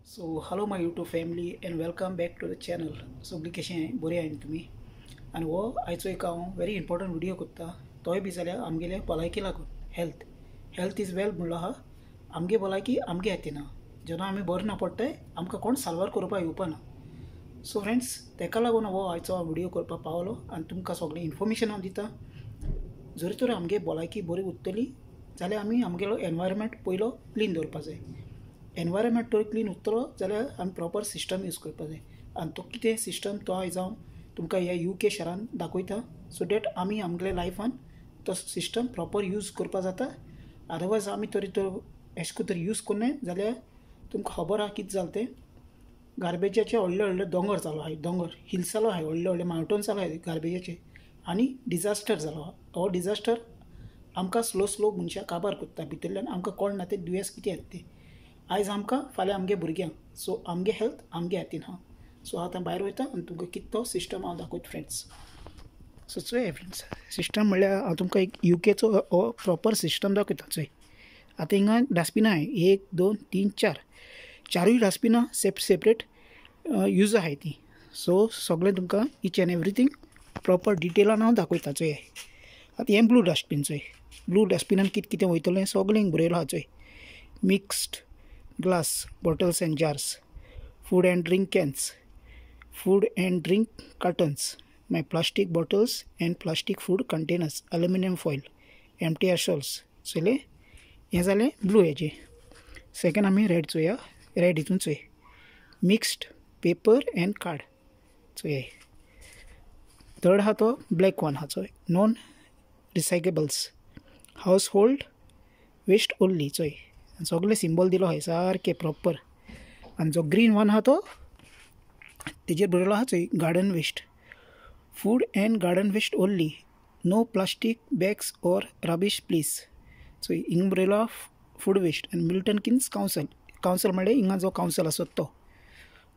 So hello my YouTube family and welcome back to the channel. सगळी कशी आहे बरी आहे तुम्ही आणि वो आयचो एक हांव व्हेरी इम्पॉर्टंट व्हिडिओ करता तोय बी जाल्यार आमगेल्या भलायकी लागून हेल्थ इज वेल्थ म्हणलो आहा आमगे भलायकी आमगे हातीन आहा जेन्ना आमी बरें ना पडटाय आमकां कोण साल्वार करपाक येवपाना सो फ्रेंड्स तेका लागून हो आयचो व्हिडिओ करपाक पावलो आनी तुमकां सगळें इन्फॉर्मेशन हांव दिता जर तर आमगे भलायकी बरी उरतली जाल्यार आमी आमगेलो एनवायरमेंट पयलो क्लीन दवरपा जाय एनवायरमेंट तो क्लीन उरतलो जाल्यार आमी प्रॉपर सिस्टम यूज करपा जाय आनी तो कितें सिस्टम तो आयज हांव तुमकां ह्या UK शारान दाखयता सो डॅट आमी आमगेल्या लायफान तो सिस्टम प्रॉपर यूज करपा जाता अदरवायज आमी तरी तो एश को तरी यूज करना जाल्यार तुमकां खबर आहा कितें जालें तें गार्बेजाचे व्हडले व्हडले दोंगर जालो आहाय दोंगर हिल्स जालो आहाय व्हडले व्हडले मावंटन्स जालो आहाय गार्बेजाचे आनी डिजास्टर जालो आहा हो डिजास्टर आमकां स्लो मनशां काबार करता भितरल्यान आमकां कळना तें दुयेंस कितें येता तें आयज आमकां फाल्यां आमगे भुरग्यांक सो आमगे हेल्थ आमगे हातीन आहा सो हांव आतां भायर वयता आनी तुमकां कितें तो सिस्टम हांव दाखयता फ्रेंड्स सो चोय फ्रेंड्स सिस्टम म्हणल्यार हांव तुमकां एक UKचो हो प्रॉपर सिस्टम दाखयता चोय आतां हिंगा डस्टबिनां आहाय 1 2 3 4 चारूय डस्टबिनां सेपरेट यूज आहाय ती सो सगळें तुमकां इच एंड एवरीथींग प्रॉपर डिटेलान हांव दाखयता चोय आतां हें ब्लू डस्टबीन चोय ब्लू डस्टबिनान कितें कितें वयतलें सगळें बरयलो आहा चोय mixed glass bottles and jars, food and drink cans, food and drink cartons, my plastic bottles and plastic food containers, aluminum foil, empty airsols. चले हे जालें ब्लू हेजे सेकंड आमी रेड चोया रेड हितून चोय मिक्स्ड पेपर एंड कार्ड चोय third आहा तो ब्लॅक वन आहा चोय non recyclables household waste only चोय सगळे सिंबल दिलो आहाय सारके प्रॉपर आनी जो ग्रीन वन आहा तो तेजेर बरयलो आहा चोय garden waste food and garden waste only no plastic bags or rubbish please चोय हिंग बरयलो आहा फूड वेस्ट आनी मिल्टन किन्स कावन्सल म्हणल्यार हिंगा जो कावन्सल आसत तो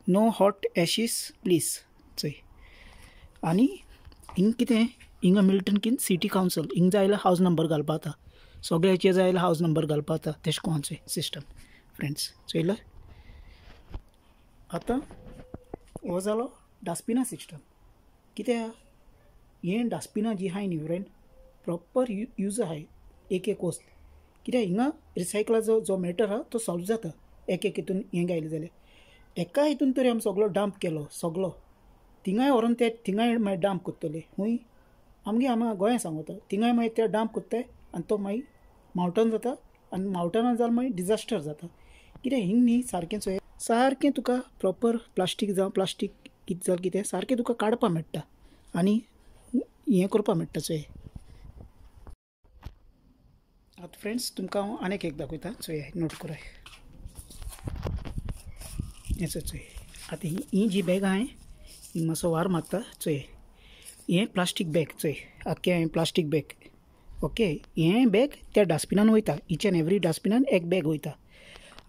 नो हॉट एशीस प्लीज चोय आनी हिंग कितें हिंगा मिल्टन किन्स सिटी कावन्सल हिंग जाय जाल्यार हावज नंबर घालपा जाता सगळ्याचे जाय जाल्यार हावज नंबर घालपा जाता तेशें कोन्न चोय सिस्टम फ्रेंड्स चोयलें आतां हो जालो डस्टबिना सिस्टम कितें हें डस्टबिनां जी आहाय न्ही फ्रेंड प्रॉपर यूज आहाय एक वस्त कित्याक हिंगा रिसायकलाचो जो मॅटर आहा तो सॉल्व जाता एक हितून हें घायलें जाल्यार एका हितून तरी आमी सगळो डंप केलो सगळो थिंगाय व्हरोन ते थिंगाय मागीर डंप कोत्तले खूंय आमगे हांगा गोंया सांगता थिंगाय मागीर ते डंप कोत्ताय आनी तो मागीर मावंटन जाता आनी मावंटनान जाल्यार मागीर डिजास्टर जाता कित्याक हिंग न्ही सारकें चोय सारकें तुका प्रॉपर प्लास्टीक जावं प्लास्टीक कितें जालें कितें सारकें तुका काडपाक मेळटा आनी हें करपाक मेळटा चोय आतां फ्रेंड्स तुमकां हांव आनीक एक दाखयता चोय नोट कराय हें चोय आतां ही जी बॅग आहाय हिंग मातसो वार मारता चोय हें प्लास्टीक बॅग चोय आख्खें हांवें प्लास्टीक बॅग ओके हें बॅग त्या डस्टबिनान वयता इच एंड एवरी डस्टबिनान एक बॅग वयता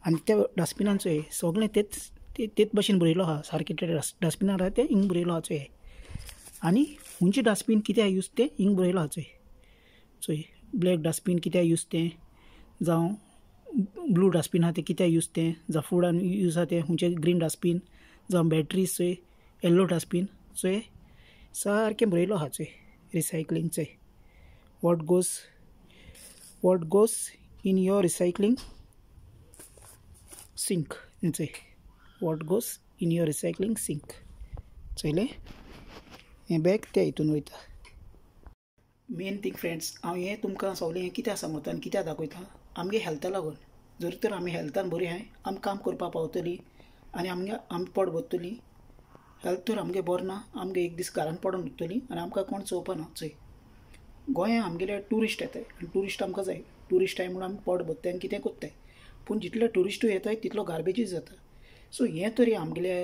आनी त्या डस्टबिनान चोय सगळें तेच भशेन बरयलो आहा सारकें ते डस्टबिनान आहा तें हिंग बरयलो आहा चोय आनी खंयचें डस्टबीन कित्याक यूज तें हिंग बरयलो आहा चोय ब्लॅक डस्टबीन कित्याक यूज तें जावं ब्लू डस्टबीन आहा तें कित्याक यूज तें जावं फुडान यूज आहा तें खंयचें ग्रीन डस्टबीन जावं बॅटरीज चोय येल्लो डस्टबीन चोय सारकें बरयलो आहा चोय रिसायकलींग चोय what goes in your recycling sink चोय what goes in your recycling sink चोयलें हें बॅग त्या हितून वयता मेन थींग फ्रेंड्स हांव हें तुमकां सगळें कित्याक सांगता आनी कित्याक दाखयता आमगे हेल्था लागून जर तर आमी हेल्थान बरी आहाय आमी काम करपाक पावतलीं आनी आमी पोट भरतलीं हेल्थ तर आमगे बरो ना आमगे एक दीस घरान पडून उरतलीं आनी आमकां कोण चोवपाना चोय गोंया आमगेले ट्युरिस्ट येताय आनी ट्युरिस्ट आमकां जाय ट्युरिस्ट आहाय म्हणून आमी पोट भरताय आनी कितें कोत्ताय पूण जितले ट्युरिस्टूय येताय तितलो गार्बेजूय जाता सो हें तरी आमगेले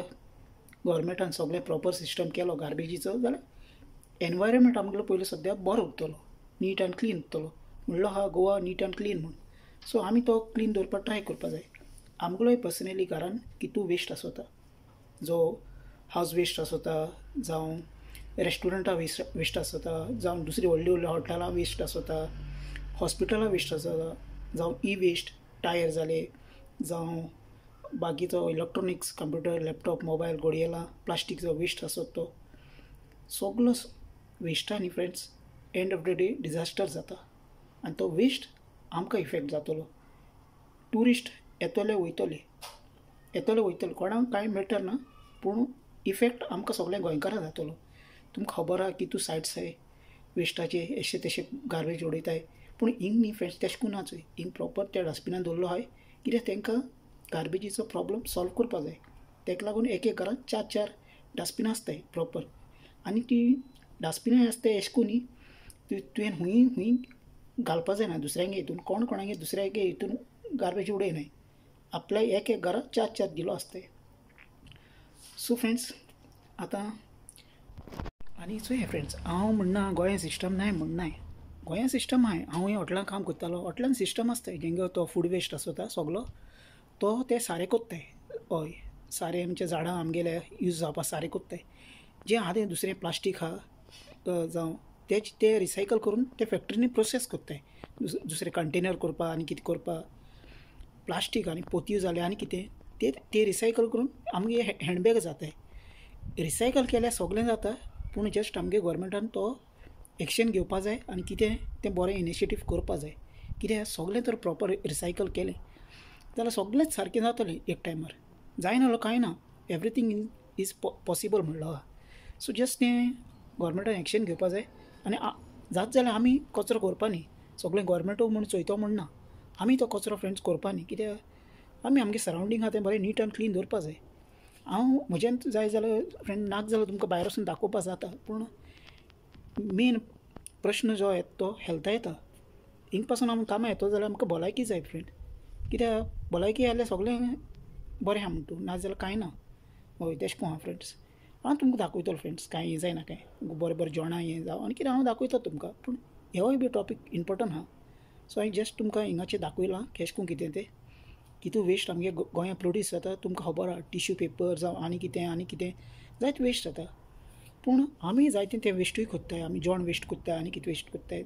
गोवोरमेंटान सगळें प्रॉपर सिस्टम केलो गार्बेजीचो जाल्यार एनवायरमेंट आमगेलो पयलो सद्द्याक बरो उरतलो नीट एंड क्लीन उरतलो म्हणलो आहा गोवा नीट एंड क्लीन म्हणून सो आमी तो क्लीन दवरपाक ट्राय करपा जाय आमगेलोय पर्सनली घरान कितू वेस्ट आसता जो हावज वेस्ट आसता जावं रेस्टोरंटा वेस्ट आसता जावं दुसरी व्हडली व्हडली हॉटेलां वेस्ट आसता हॉस्पिटलां वेस्ट आसता जावं वेस्ट टायर जाले जावं बाकीचो इलेक्ट्रॉनिक्स कंप्युटर लॅपटॉप मोबायल घडयेला प्लास्टीकचो वेस्ट आसत तो सगळो वेस्टांनी friends end of the day disaster जाता आनी तो वेस्ट आमकां इफेक्ट जातलो ट्युरिस्ट येतले वयतले कोणाक कांय मॅटर ना पूण इफेक्ट आमकां सगळ्या गोंयकारांक जातलो तुमकां खबर आहा कितू सायट्स आहाय वेस्टाचे अशे तशे गार्बेज उडयताय पूण हिंग न्ही फ्रेंड्स तशें करून चोय हिंग प्रॉपर त्या डस्टबिनान दवरलो आहाय कित्याक तांकां गार्बेजीचो प्रॉब्लम सॉल्व करपा जाय ताका लागून एक घरान 4 डस्टबिनां आसताय प्रॉपर आनी ती डस्टबिनां आसताय अशें करून तुवें हूंय घालपा जायना दुसऱ्यांगे हितून कोणागे दुसऱ्यागे हितून गार्बेज उडयनाय आपल्या एक घरा 4 दिलो आसताय सो फ्रेंड्स आतां आनी चोय फ्रेंड्स हांव म्हणना गोंया सिस्टम नाय म्हणनाय गोंया सिस्टम आहाय हांवूय हॉटेलान काम करतालो हॉटेलान सिस्टम आसताय जेंगे तो फूड वेस्ट आसता सगलो तो ते सारें कोत्ताय हय सारें आमचे झाडां आमगेले यूज जावपा सारें कोत्ताय जें आदें दुसरें प्लास्टीक आहा जावं ते रिसायकल करून ते फॅक्टरीनी प्रोसेस कोत्ताय दुसरे कंटेनर करपा आनी कितें करपा प्लास्टीक आनी पोतयो जाले आनी कितें ते रिसायकल करून आमगे हँडबॅग जाताय रिसायकल केल्यार सगळें जाता पूण जस्ट आमगे गोवोरमेंटान तो एक्शन घेवपा जाय आनी कितें तें बरें इनिशिएटीव करपा जाय कित्याक सगळें तर प्रॉपर रिसायकल केलें जाल्यार सगळेंच सारकें जातलें एक टायमार जायनालो कांय ना एवरीथींग इज पॉसिबल म्हणलो सो जस्ट तें गोवोरमेंटान एक्शन घेवपा जाय आनी जात जाल्यार आमी कचरो करपा न्ही सगळें गोवोरमेंटू म्हूण चोयतो म्हणना आमी तो कचरो फ्रेंड्स करपा न्ही कित्याक आमी आमगे सरावंडींग आहा तें बरें नीट आनी क्लीन दवरपा जाय हांव म्हज्यान जाय जाल्यार फ्रेंड नाक जाल्यार तुमकां भायर वचून दाखोवपा जाता पूण मेन प्रश्न जो येता तो हेल्था येता हिंग पासून आमी कामां येतो जाल्यार आमकां भलायकी जाय फ्रेंड कित्याक भलायकी जाल्यार सगळें बरें आहा म्हणटू नाजाल्यार कांय ना हय तेशें कोहा फ्रेंड्स हांव तुमकां दाखयतलो फ्रेंड्स कांय हें जायना कांय बरें जेवणां हें जावं आनी कितें हांव दाखयता तुमकां पूण हेवूय बी टॉपीक इम्पोर्टंट आहा सो हांवें जस्ट तुमकां हिंगाचेर दाखयलां केश करून कितें तें कितू वेस्ट आमगे गोंया प्रोड्यूस जाता तुमकां खबर आहा टिश्यू पेपर जावं आनी कितें जायत वेस्ट जाता पूण आमी जायतें तें वेस्टूय कोत्ताय आमी जेवण वेस्ट कोत्ताय आनी कितें वेस्ट कोत्ताय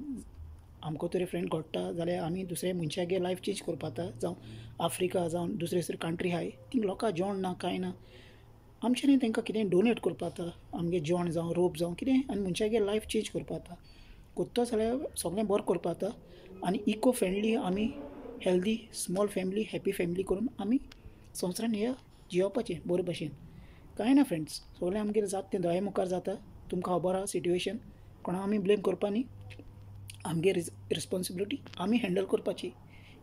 आमकां तरी फ्रेंड घडटा जाल्यार आमी दुसऱ्या मनशागे लायफ चेंज करपा जाता जावं आफ्रिका जावं दुसरे कंट्री आहाय थिंग लोकां जेवण ना कांय ना आमच्यांनी तांकां कितें डोनेट करपा जाता आमगे जेवण जावं रोप जावं कितें आनी मनशागे लायफ चेंज करपा जाता कोत्ता जाल्यार सगळें बरें करपा जाता आनी इको फ्रेंडली आमी healthy small family happy family करून आमी संवसारान हे जियोवपाचें बरे भशेन कांय ना फ्रेंड्स सगळें आमगेर जाता तें दोळे मुखार जाता तुमकां खबर आहा सिट्युएशन कोणा आमी ब्लेम करपा न्ही आमगे रिस्पॉन्सिबिलिटी आमी हँडल करपाची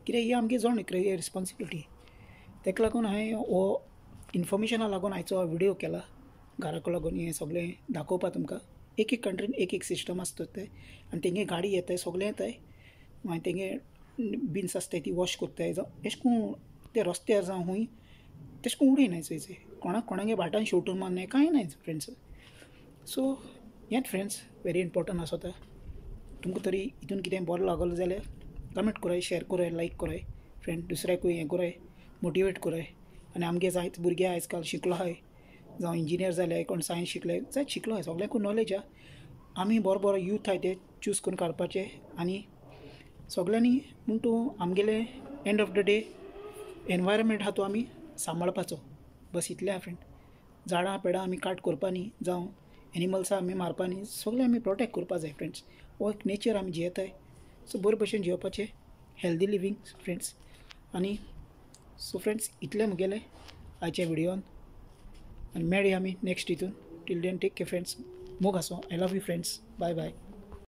कित्याक ही आमगे जण रिस्पॉन्सिबिलिटी ताका लागून हांवें हो इन्फॉर्मेशना लागून आयचो विडियो केला घराको लागून हें सगळें दाखोवपा तुमकां एक कंट्रीन एक सिस्टम आसता ते आनी तेंगे गाडी येताय सगळें येताय मागीर तेंगे बिन्स आसताय ती वॉश कोत्ताय जावं अशें करून ते रस्त्यार जावं हूंय तशें करून उडयनाय चोयचे कोणागे भाटान शेवटून मारनाय कांय नाय फ्रेंड्स सो हेंच फ्रेंड्स वेरी इम्पोर्टंट आसता तुमकां तरी हितून कितें बरें लागलो जाल्यार कमेंट कराय शेअर कराय लायक कराय फ्रेंड दुसऱ्याकूय हें कराय मोटिवेट कराय आनी आमगे जायत भुरगे आयज काल शिकलो आहाय जावं इंजिनियर जाले कोण सायन्स शिकले जायत शिकलो आहाय सगळ्यांकूय नॉलेज आहा आमी बरो यूथ आहाय ते चूज करून काडपाचे आनी सगळ्यांनी म्हूण तूं आमगेले end of the day environment आहा तो आमी सांबाळपाचो बस इतलें आहा फ्रेंड झाडां पेडां आमी काट करपा न्ही जावं एनिमल्सां आमी मारपा न्ही सगळें आमी प्रोटेक्ट करपा जाय फ्रेंड्स हो एक नेचर आमी जियेताय सो बरे भशेन जियोवपाचें हेल्दी लिवींग फ्रेंड्स आनी सो फ्रेंड्स इतलें मुगेलें आयच्या विडियोन आनी मेळया आमी नेक्स्ट हितून till then take care friends मोग आसो I love you friends bye bye